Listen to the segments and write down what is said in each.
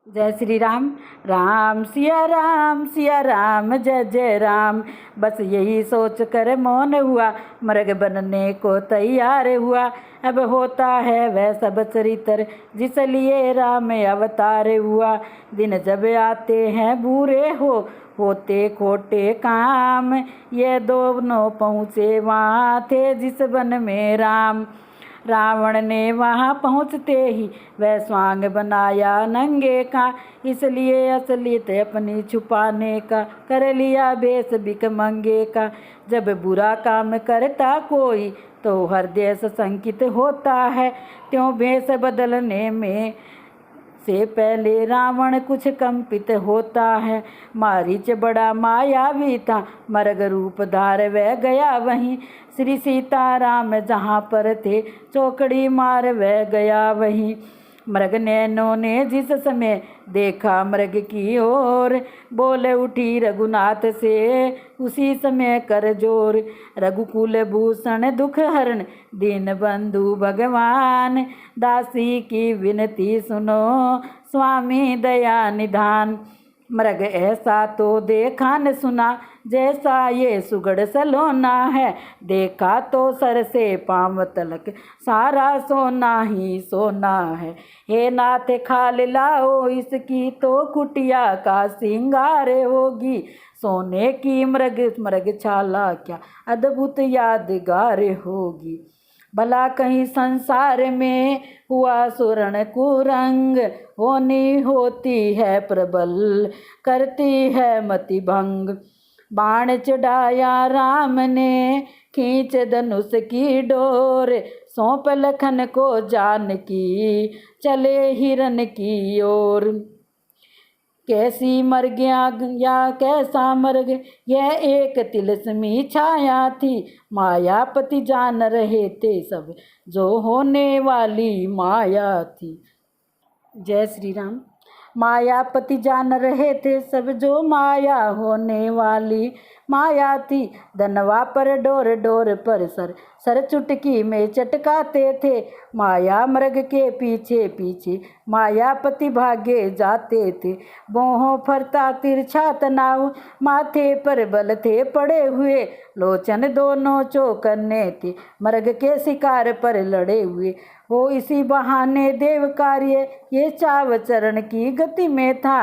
जय श्री राम। राम सिया राम जय जय राम। बस यही सोच कर मौन हुआ, मृग बनने को तैयार हुआ। अब होता है वह सब चरित्र जिस लिए राम अवतार हुआ। दिन जब आते हैं बुरे होते खोटे काम, ये दोनों पहुँचे वहाँ थे जिस वन में राम। रावण ने वहाँ पहुँचते ही वह स्वांग बनाया नंगे का, इसलिए असलियत अपनी छुपाने का कर लिया भेष भिखमंगे का। जब बुरा काम करता कोई तो हृदय संकित होता है, त्यों भेष बदलने में से पहले रावण कुछ कंपित होता है। मारीच बड़ा मायावी था, मृग रूप धार वह गया वहीं। श्री सीताराम जहाँ पर थे, चौकड़ी मार वह गया वहीं। मृग नैनों ने जिस समय देखा मृग की ओर, बोले उठी रघुनाथ से उसी समय कर जोर। रघुकुल भूषण दुख हरण दीन बंधु भगवान, दासी की विनती सुनो स्वामी दया निधान। मृग ऐसा तो देखा न सुना, जैसा ये सुगढ़ सलोना है। देखा तो सर से पांव तलक सारा सोना ही सोना है। हे नाथ खाल लाओ इसकी तो कुटिया का सिंगार होगी। सोने की मृग छाला क्या अद्भुत यादगार होगी। भला कहीं संसार में हुआ सुरण कुरंग, होनी होती है प्रबल करती है मति भंग। बाण चढ़ाया राम ने खींच धनुष की डोर, सौंप लखन को जानकी चले हिरन की ओर। कैसी मर गया या कैसा मर गया, यह एक तिलस्मी छाया थी। मायापति जान रहे थे सब जो होने वाली माया थी। जय श्री राम। मायापति जान रहे थे सब जो माया होने वाली माया थी। धनवा पर डोर डोर पर सर चुटकी में चटकाते थे। माया मृग के पीछे पीछे मायापति भागे जाते थे। बोहों फरता तिरछा तनाव, माथे पर बल थे पड़े हुए। लोचन दोनों चौकन्ने थे, मृग के शिकार पर लड़े हुए। वो इसी बहाने देव कार्य ये चाव चरण की गति में था।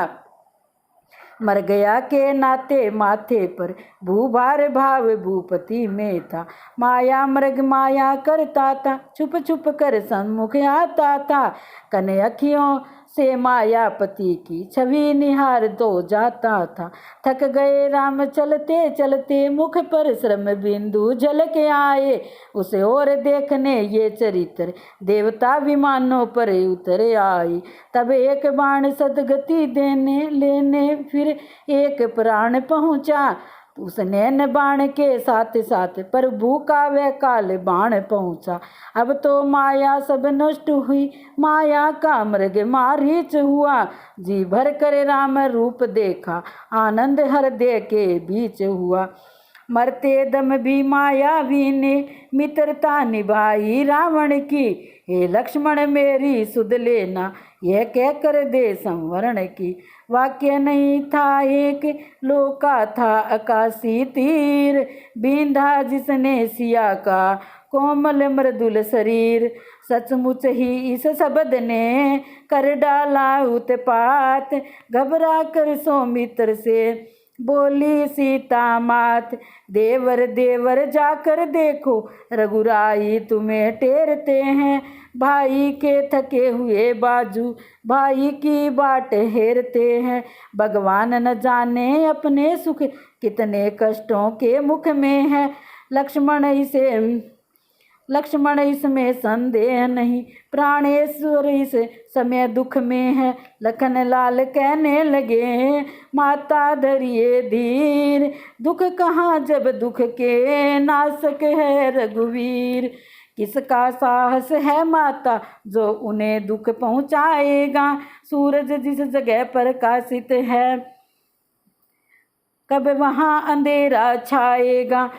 मर गया के नाते माथे पर भूभार भाव भूपति में था। माया मृग माया करता था, छुप छुप कर सम्मुख आता था। कने अखियों से मायापति की छवि निहार दो जाता था। थक गए राम चलते चलते, मुख पर श्रम बिंदु झलक आए। उसे और देखने ये चरित्र देवता विमानों पर उतर आए। तब एक बाण सदगति देने लेने फिर एक प्राण पहुँचा। उस नैन बाण के साथ साथ प्रभु का वह काल बाण पहुँचा। अब तो माया सब नष्ट हुई, माया का मृग मारीच हुआ। जी भर कर राम रूप देखा, आनंद हृदय के बीच हुआ। मरते दम भी मायावी ने मित्रता निभाई रावण की। हे लक्ष्मण मेरी सुध लेना, यह कह कर दे संवरण की। वाक्य नहीं था एक लोका था आकाशी तीर, बींधा जिसने सिया का कोमल मृदुल शरीर। सचमुच ही इस शब्द ने कर डाला उत्पात, घबरा कर सौमित्र से बोली सीता मात। देवर देवर जाकर देखो, रघुराई तुम्हें टेरते हैं। भाई के थके हुए बाजू भाई की बाट हेरते हैं। भगवान न जाने अपने सुख कितने कष्टों के मुख में है। लक्ष्मण इसमें संदेह नहीं, प्राणेश्वर इस समय दुख में है। लखन लाल कहने लगे माता धरिए धीर, दुख कहाँ जब दुख के नाशक है रघुवीर। किसका साहस है माता जो उन्हें दुख पहुँचाएगा। सूरज जिस जगह प्रकाशित है, कब वहाँ अंधेरा छाएगा।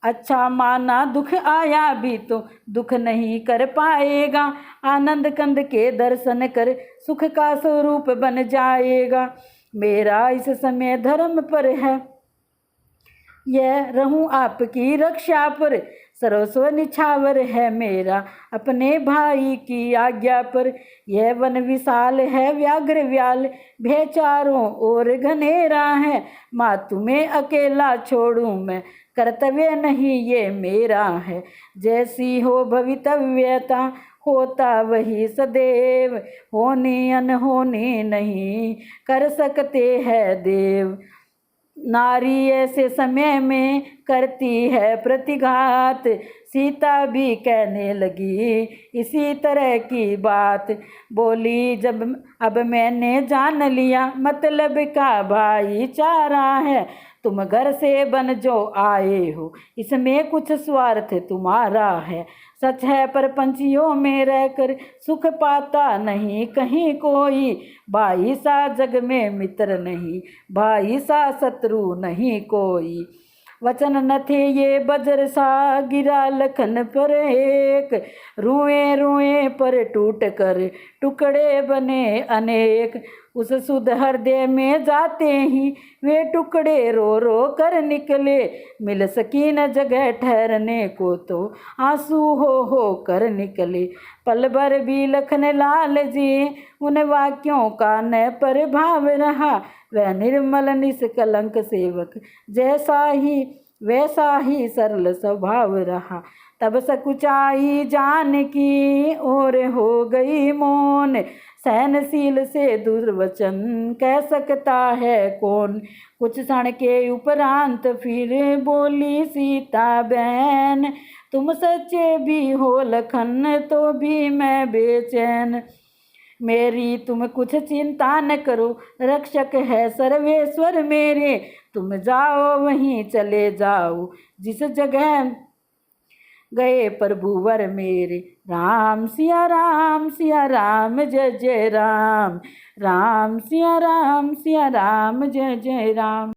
अच्छा माना दुख आया भी तो दुख नहीं कर पाएगा, आनंद कंद के दर्शन कर सुख का स्वरूप बन जाएगा। मेरा इस समय धर्म पर है, यह रहूं आपकी रक्षा पर, सर्वस्व निछावर है मेरा अपने भाई की आज्ञा पर। यह वन विशाल है व्याघ्र व्याल, भय चारों ओर घनेरा है, माँ तुम्हें अकेला छोड़ूं मैं, कर्तव्य नहीं ये मेरा है। जैसी हो भवितव्यता होता वही सदैव, होनी अनहोनी नहीं कर सकते हैं देव। नारी ऐसे समय में करती है प्रतिघात, सीता भी कहने लगी इसी तरह की बात। बोली जब अब मैंने जान लिया मतलब का भाईचारा है, तुम घर से बन जो आए हो इसमें कुछ स्वार्थ तुम्हारा है। सच है पर पंछियों में रहकर सुख पाता नहीं कहीं कोई, भाई सा जग में मित्र नहीं, भाई सा शत्रु नहीं कोई। वचन न थे ये बज्र सा गिरा लखन पर एक, रुए रुए पर टूट कर टुकड़े बने अनेक। उस शुद्ध हृदय में जाते ही वे टुकड़े रो रो कर निकले, मिल सकी न जगह ठहरने को तो आंसू हो कर निकले। पल भर भी लखन लाल जी उन वाक्यों का न प्रभाव रहा, वह निर्मल निष्कलंक सेवक जैसा ही वैसा ही सरल स्वभाव रहा। तब सकुचाई जानकी और हो गई मौन, सहनशील से दुर्वचन कह सकता है कौन। कुछ क्षण के उपरांत फिर बोली सीता बहन, तुम सच्चे भी हो लखन तो भी मैं बेचैन। मेरी तुम कुछ चिंता न करो, रक्षक है सर्वेश्वर मेरे, तुम जाओ वहीं चले जाओ जिस जगह गए प्रभुवर मेरे। राम सिया राम जय जय राम, राम सिया राम जय जय राम।